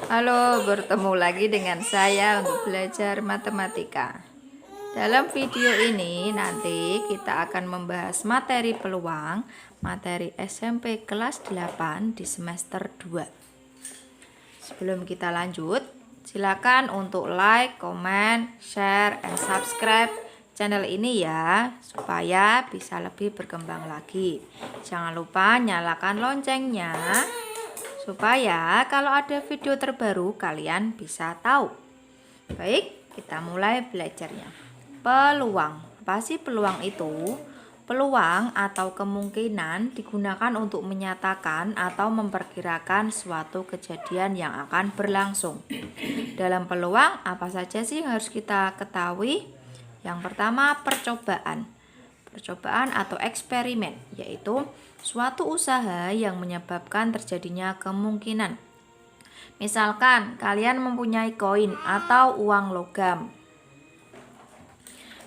Halo, bertemu lagi dengan saya untuk belajar matematika. Dalam video ini nanti kita akan membahas materi peluang, materi SMP kelas 8 di semester 2. Sebelum kita lanjut, silakan untuk like, comment, share, and subscribe channel ini ya, supaya bisa lebih berkembang lagi. Jangan lupa nyalakan loncengnya supaya kalau ada video terbaru kalian bisa tahu. Baik, kita mulai belajarnya. Peluang. Apa sih peluang itu? Peluang atau kemungkinan digunakan untuk menyatakan atau memperkirakan suatu kejadian yang akan berlangsung. Dalam peluang, apa saja sih yang harus kita ketahui? Yang pertama, percobaan. Percobaan atau eksperimen, yaitu suatu usaha yang menyebabkan terjadinya kemungkinan. Misalkan kalian mempunyai koin atau uang logam.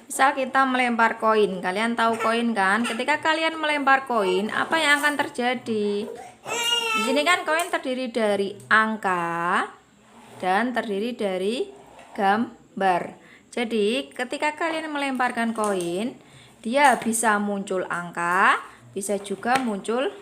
Misal kita melempar koin, kalian tahu koin kan? Ketika kalian melempar koin, apa yang akan terjadi? Di sini kan koin terdiri dari angka dan terdiri dari gambar. Jadi, ketika kalian melemparkan koin, dia bisa muncul angka, bisa juga muncul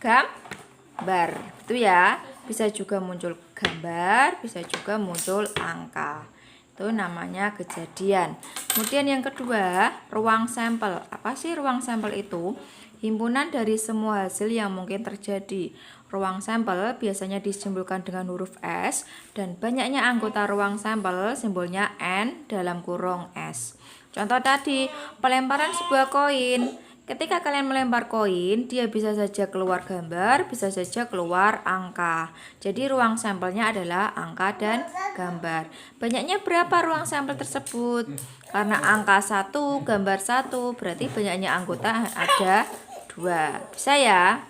gambar. Itu ya, bisa juga muncul gambar, bisa juga muncul angka. Itu namanya kejadian. Kemudian yang kedua, ruang sampel. Apa sih ruang sampel itu? Himpunan dari semua hasil yang mungkin terjadi. Ruang sampel biasanya disimbolkan dengan huruf S dan banyaknya anggota ruang sampel simbolnya N dalam kurung S. Contoh tadi, pelemparan sebuah koin. Ketika kalian melempar koin, dia bisa saja keluar gambar, bisa saja keluar angka. Jadi ruang sampelnya adalah angka dan gambar. Banyaknya berapa ruang sampel tersebut? Karena angka 1, gambar 1, berarti banyaknya anggota ada 2. Bisa ya?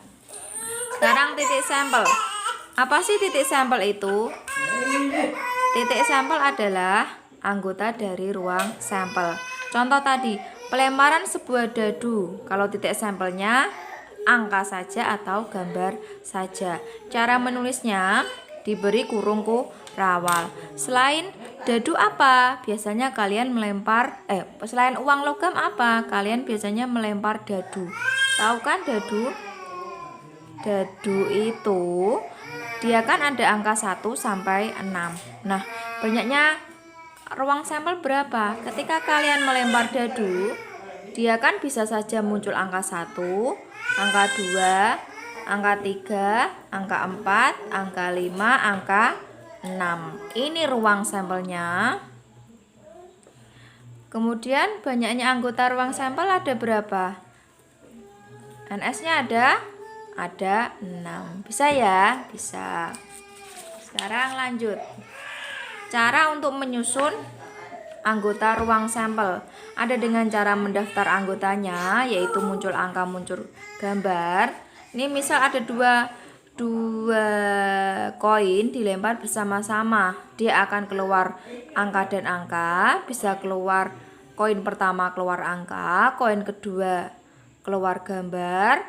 Sekarang titik sampel. Apa sih titik sampel itu? Titik sampel adalah anggota dari ruang sampel. Contoh tadi, pelemparan sebuah dadu. Kalau titik sampelnya angka saja atau gambar saja. Cara menulisnya diberi kurung kurawal. Selain dadu apa? Biasanya kalian melempar selain uang logam apa? Kalian biasanya melempar dadu. Tahu kan dadu? Dadu itu dia kan ada angka 1 sampai 6. Nah, banyaknya ruang sampel berapa? Ketika kalian melempar dadu, dia kan bisa saja muncul angka 1, angka 2, angka 3, angka 4, angka 5, angka 6. Ini ruang sampelnya. Kemudian banyaknya anggota ruang sampel ada berapa? NS-nya ada 6. Bisa ya? Bisa. Sekarang lanjut. Cara untuk menyusun anggota ruang sampel. Ada dengan cara mendaftar anggotanya, yaitu muncul angka, muncul gambar. Ini misal ada dua koin dilempar bersama-sama. Dia akan keluar angka dan angka. Bisa keluar koin pertama keluar angka, koin kedua keluar gambar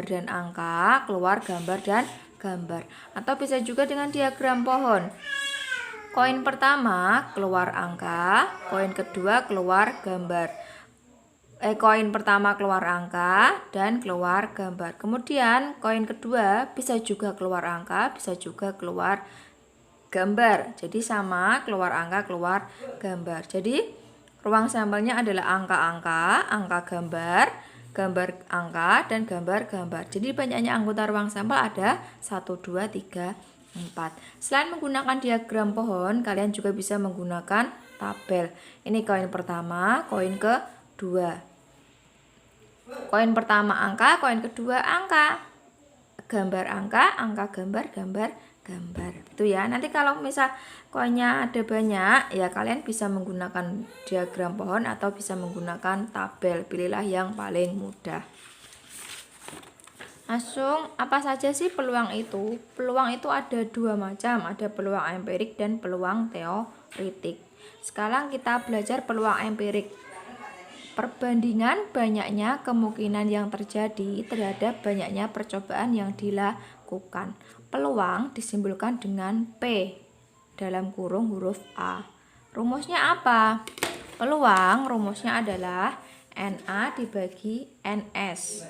dan angka, keluar gambar dan gambar. Atau bisa juga dengan diagram pohon. Koin pertama keluar angka, koin kedua keluar gambar. Koin pertama keluar angka dan keluar gambar. Kemudian koin kedua bisa juga keluar angka, bisa juga keluar gambar. Jadi sama, keluar angka, keluar gambar. Jadi ruang sampelnya adalah angka-angka, angka gambar, gambar angka, dan gambar-gambar. Jadi banyaknya anggota ruang sampel ada 1, 2, 3, 4. Selain menggunakan diagram pohon, kalian juga bisa menggunakan tabel. Ini koin pertama, koin kedua. Koin pertama angka, koin kedua angka. Gambar angka, gambar, gambar. Itu ya. Nanti kalau misal koinnya ada banyak, ya kalian bisa menggunakan diagram pohon atau bisa menggunakan tabel. Pilihlah yang paling mudah. Langsung, apa saja sih peluang itu? Peluang itu ada dua macam, ada peluang empirik dan peluang teoritik. Sekarang kita belajar peluang empirik. perbandingan banyaknya kemungkinan yang terjadi terhadap banyaknya percobaan yang dilakukan. Peluang disimbolkan dengan P dalam kurung huruf A. Rumusnya apa? Peluang rumusnya adalah NA dibagi NS,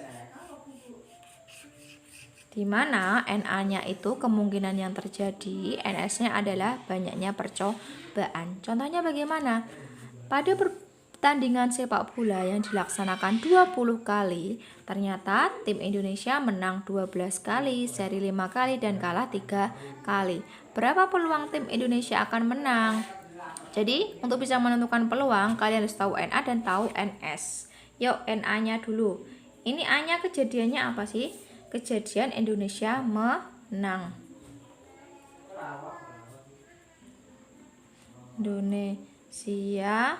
di mana NA-nya itu kemungkinan yang terjadi, NS-nya adalah banyaknya percobaan. Contohnya bagaimana? Pada pertandingan sepak bola yang dilaksanakan 20 kali, ternyata tim Indonesia menang 12 kali, seri 5 kali, dan kalah 3 kali. Berapa peluang tim Indonesia akan menang? Jadi, untuk bisa menentukan peluang, kalian harus tahu NA dan tahu NS. Yuk, NA-nya dulu. Ini A-nya kejadiannya apa sih? Kejadian Indonesia menang. Indonesia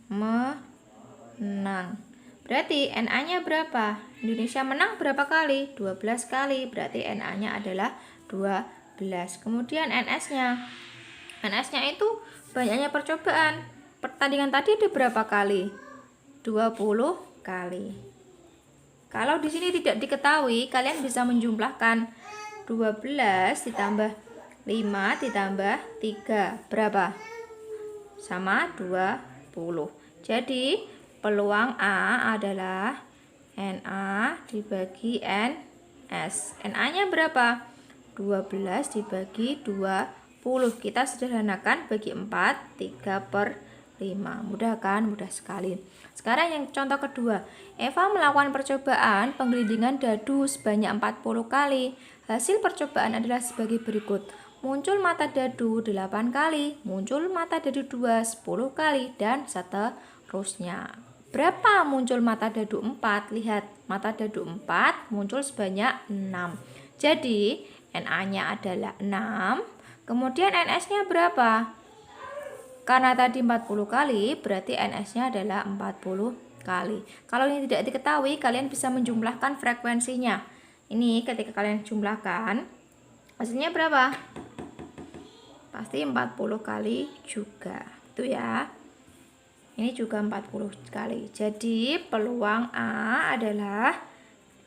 menang. Berarti NA-nya berapa? Indonesia menang berapa kali? 12 kali. Berarti NA-nya adalah 12. Kemudian NS-nya. NS-nya itu banyaknya percobaan. Pertandingan tadi ada berapa kali? 20 kali. Kalau di sini tidak diketahui, kalian bisa menjumlahkan 12 ditambah 5 ditambah 3. Berapa? Sama 20. Jadi peluang A adalah NA dibagi NS. NA-nya berapa? 12 dibagi 20. Kita sederhanakan bagi 4, 3/5. Mudah kan? Mudah sekali. Sekarang yang contoh kedua. Eva melakukan percobaan penggelindingan dadu sebanyak 40 kali. Hasil percobaan adalah sebagai berikut. Muncul mata dadu 8 kali, muncul mata dadu 2 10 kali, dan seterusnya. Berapa muncul mata dadu 4? Lihat, mata dadu 4 muncul sebanyak 6. Jadi, NA-nya adalah 6. Kemudian NS-nya berapa? Karena tadi 40 kali, berarti NS-nya adalah 40 kali. Kalau ini tidak diketahui, kalian bisa menjumlahkan frekuensinya. Ini ketika kalian jumlahkan, hasilnya berapa? Pasti 40 kali juga. Itu ya. Ini juga 40 kali. Jadi peluang A adalah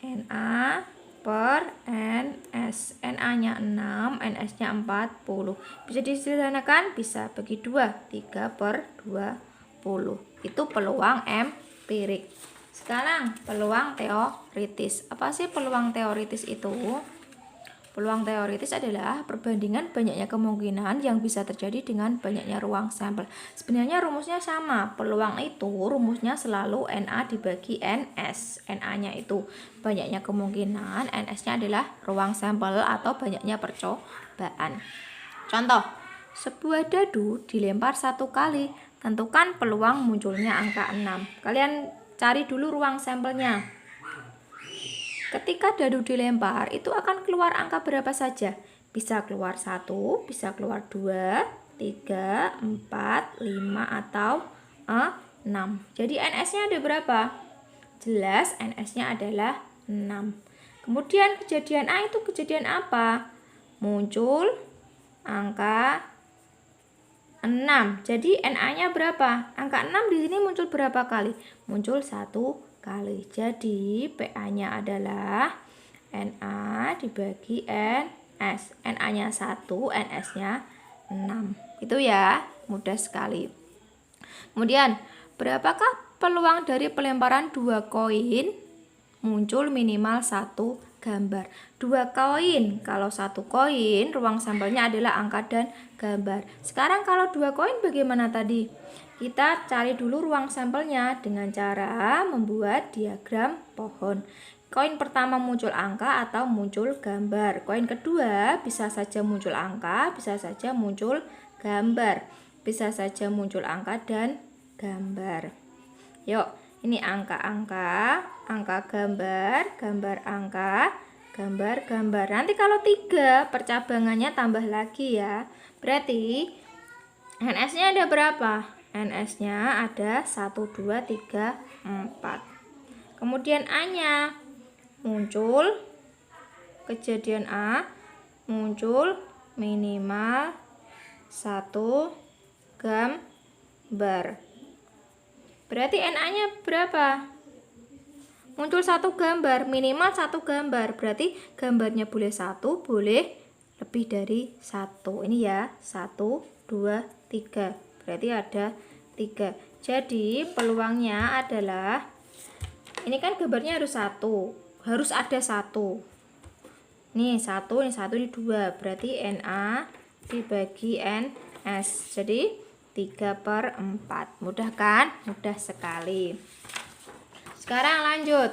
NA per NS. NA-nya 6, NS-nya 40. Bisa disederhanakan? Bisa. Bagi 2, 3/20. Itu peluang empirik. Sekarang peluang teoritis. Apa sih peluang teoritis itu? Peluang teoritis adalah perbandingan banyaknya kemungkinan yang bisa terjadi dengan banyaknya ruang sampel. Sebenarnya rumusnya sama. Peluang itu rumusnya selalu NA dibagi NS. NA-nya itu banyaknya kemungkinan, NS-nya adalah ruang sampel atau banyaknya percobaan. Contoh, sebuah dadu dilempar 1 kali. Tentukan peluang munculnya angka 6. Kalian cari dulu ruang sampelnya. Ketika dadu dilempar, itu akan keluar angka berapa saja? Bisa keluar 1, bisa keluar 2, 3, 4, 5, atau 6. Jadi NS-nya ada berapa? Jelas NS-nya adalah 6. Kemudian kejadian A itu kejadian apa? Muncul angka 6. Jadi NA-nya berapa? Angka 6 di sini muncul berapa kali? Muncul 1 kali. Jadi PA-nya adalah NA dibagi NS. NA-nya 1, NS-nya 6. Itu ya, mudah sekali. Kemudian, berapakah peluang dari pelemparan 2 koin muncul minimal 1 gambar? 2 koin. Kalau 1 koin, ruang sampelnya adalah angka dan gambar. Sekarang kalau 2 koin bagaimana tadi? Kita cari dulu ruang sampelnya dengan cara membuat diagram pohon. Koin pertama muncul angka atau muncul gambar. Koin kedua bisa saja muncul angka, bisa saja muncul gambar. Bisa saja muncul angka dan gambar. Yuk, ini angka-angka, angka gambar, gambar angka, gambar gambar. Nanti kalau 3 percabangannya tambah lagi ya. Berarti NS-nya ada berapa? NS-nya ada 1, 2, 3, 4. Kemudian A-nya muncul, kejadian A muncul minimal 1 gambar. Berarti NA-nya berapa? Muncul satu gambar, minimal satu gambar. Berarti gambarnya boleh satu, boleh lebih dari satu. Ini ya, 1, 2, 3. Berarti ada 3. Jadi peluangnya adalah, ini kan gambarnya harus satu, harus ada satu. Nih satu, ini satu, ini 2. Berarti NA dibagi NS. Jadi 3/4. Mudah kan? Mudah sekali. Sekarang lanjut.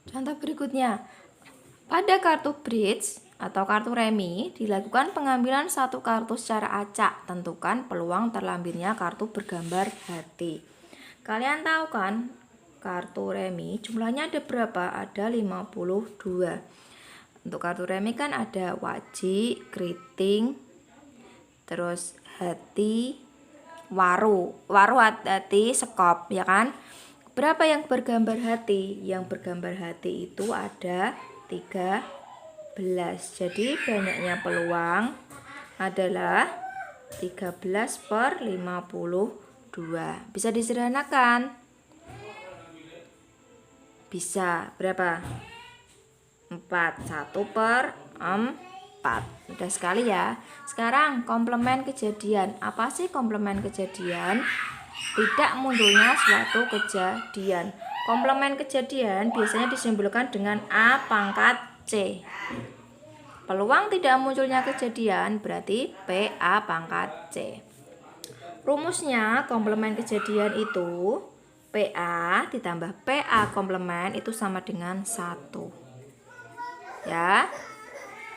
Contoh berikutnya. Pada kartu bridge atau kartu remi dilakukan pengambilan satu kartu secara acak. Tentukan peluang terlampirnya kartu bergambar hati. Kalian tahu kan, kartu remi jumlahnya ada berapa? Ada 52. Untuk kartu remi kan ada wajik, keriting, terus hati, waru hati, sekop, ya kan? Berapa yang bergambar hati? Yang bergambar hati itu ada 13. Jadi banyaknya peluang adalah 13/52. Bisa disederhanakan? Bisa. Berapa? 4. 1/4. Mudah sekali ya. Sekarang komplement kejadian. Apa sih komplement kejadian? Tidak munculnya suatu kejadian. Komplement kejadian biasanya disimbolkan dengan A pangkat C. Peluang tidak munculnya kejadian berarti PA pangkat C. Rumusnya komplement kejadian itu PA ditambah PA komplement itu sama dengan 1. Ya.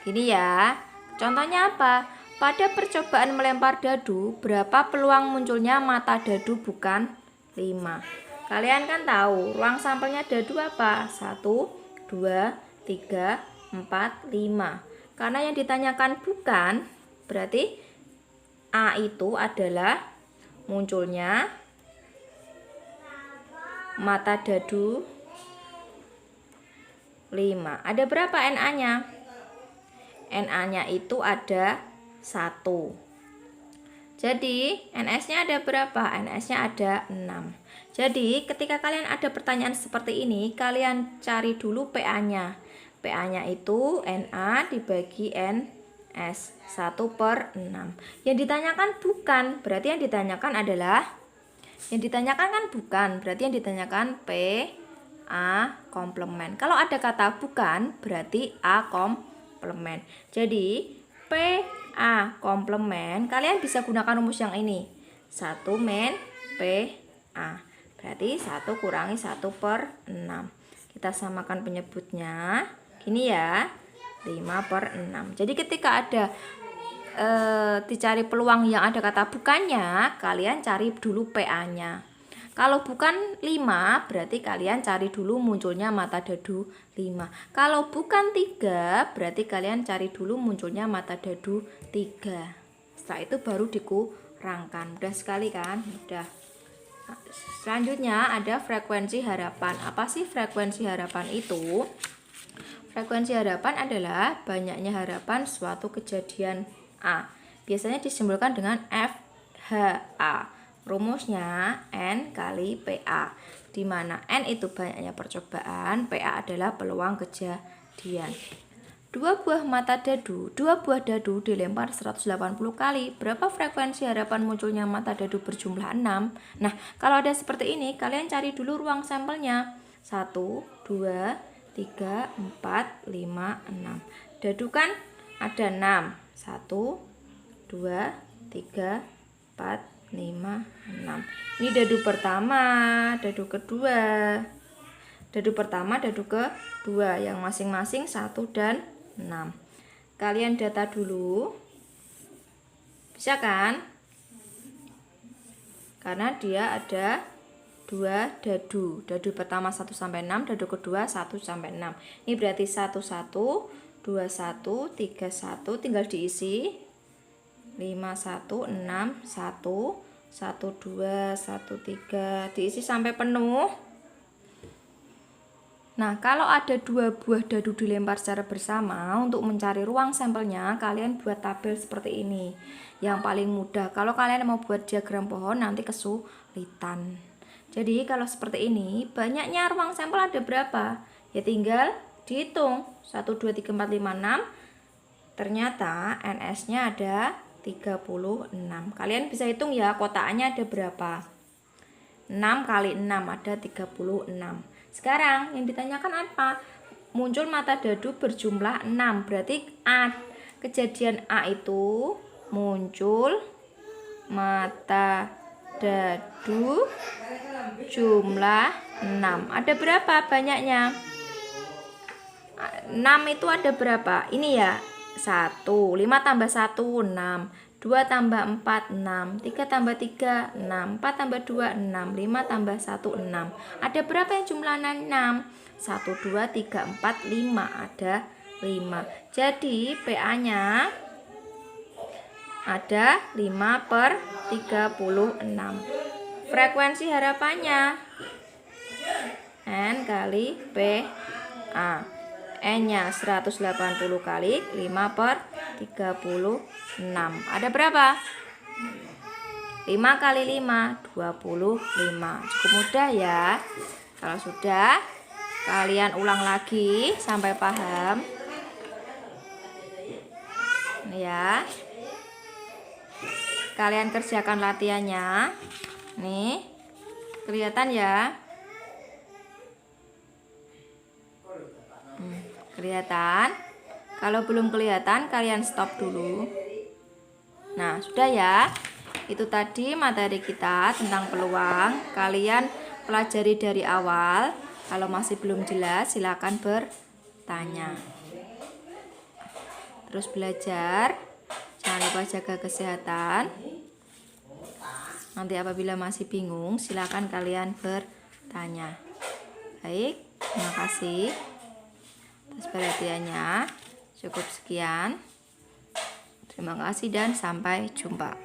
Gini ya. Contohnya apa? Pada percobaan melempar dadu, berapa peluang munculnya mata dadu bukan 5? Kalian kan tahu ruang sampelnya dadu apa? 1, 2, 3, 4, 5. Karena yang ditanyakan bukan, berarti A itu adalah munculnya mata dadu 5. Ada berapa NA-nya? NA-nya itu ada 1. Jadi NS-nya ada berapa? NS-nya ada 6. Jadi ketika kalian ada pertanyaan seperti ini, kalian cari dulu PA-nya. PA-nya itu NA dibagi NS, 1/6. Yang ditanyakan bukan, berarti yang ditanyakan adalah, yang ditanyakan kan bukan, berarti yang ditanyakan PA komplement. Kalau ada kata bukan, berarti A komplement. Jadi PA komplement, kalian bisa gunakan rumus yang ini. 1 min PA. Berarti 1 kurangi 1/6. Kita samakan penyebutnya. Gini ya, 5/6. Jadi ketika ada dicari peluang yang ada kata bukannya, kalian cari dulu PA-nya. Kalau bukan 5, berarti kalian cari dulu munculnya mata dadu 5. Kalau bukan 3, berarti kalian cari dulu munculnya mata dadu 3. Setelah itu baru dikurangkan. Mudah sekali kan? Mudah. Nah, selanjutnya ada frekuensi harapan. Apa sih frekuensi harapan itu? Frekuensi harapan adalah banyaknya harapan suatu kejadian A. Biasanya disimbolkan dengan FHA. Rumusnya N kali PA, di mana N itu banyaknya percobaan, PA adalah peluang kejadian. Dua buah dadu dilempar 180 kali. Berapa frekuensi harapan munculnya mata dadu berjumlah 6? Nah, kalau ada seperti ini, kalian cari dulu ruang sampelnya. 1, 2, 3, 4, 5, 6. Dadu kan ada 6. 1, 2, 3, 4, 5, 6. Ini dadu pertama, dadu kedua, dadu pertama, dadu kedua, yang masing-masing 1 dan 6. Kalian data dulu. Bisa kan? Karena dia ada 2 dadu. Dadu pertama 1 sampai 6, dadu kedua 1 sampai 6. Ini berarti 1 1, 2 1, 3 1, tinggal diisi. 5 1, 6 1, 1 2, 1 3, diisi sampai penuh. Nah, kalau ada 2 buah dadu dilempar secara bersama, untuk mencari ruang sampelnya, kalian buat tabel seperti ini. Yang paling mudah, kalau kalian mau buat diagram pohon, nanti kesulitan. Jadi, kalau seperti ini, banyaknya ruang sampel ada berapa? Ya tinggal dihitung. 1, 2, 3, 4, 5, 6. Ternyata NS-nya ada 36. Kalian bisa hitung ya, kotakannya ada berapa? 6 kali 6 ada 36. Sekarang yang ditanyakan apa? Muncul mata dadu berjumlah 6. Berarti kejadian A itu muncul mata dadu jumlah 6. Ada berapa banyaknya? 6 itu ada berapa? Ini ya, 1. 5 tambah 1, 6. 2 tambah 4, 6. 3 tambah 3, 6. 4 tambah 2, 6. 5 tambah 1, 6. Ada berapa yang jumlahnya 6? 1, 2, 3, 4, 5. Ada 5. Jadi PA-nya ada 5 per 36. Frekuensi harapannya N kali PA. N-nya 180 kali 5 per 36. Ada berapa? 5 kali 5, 25. Cukup mudah ya. Kalau sudah, kalian ulang lagi sampai paham. Ya. Kalian kerjakan latihannya. Nih. Kelihatan ya? Kelihatan? Kalau belum kelihatan, kalian stop dulu. Nah, sudah ya. Itu tadi materi kita tentang peluang. Kalian pelajari dari awal. Kalau masih belum jelas, silakan bertanya. Terus belajar. Jangan lupa jaga kesehatan. Nanti apabila masih bingung, silakan kalian bertanya. Baik, terima kasih atas perhatiannya. Cukup sekian. Terima kasih dan sampai jumpa.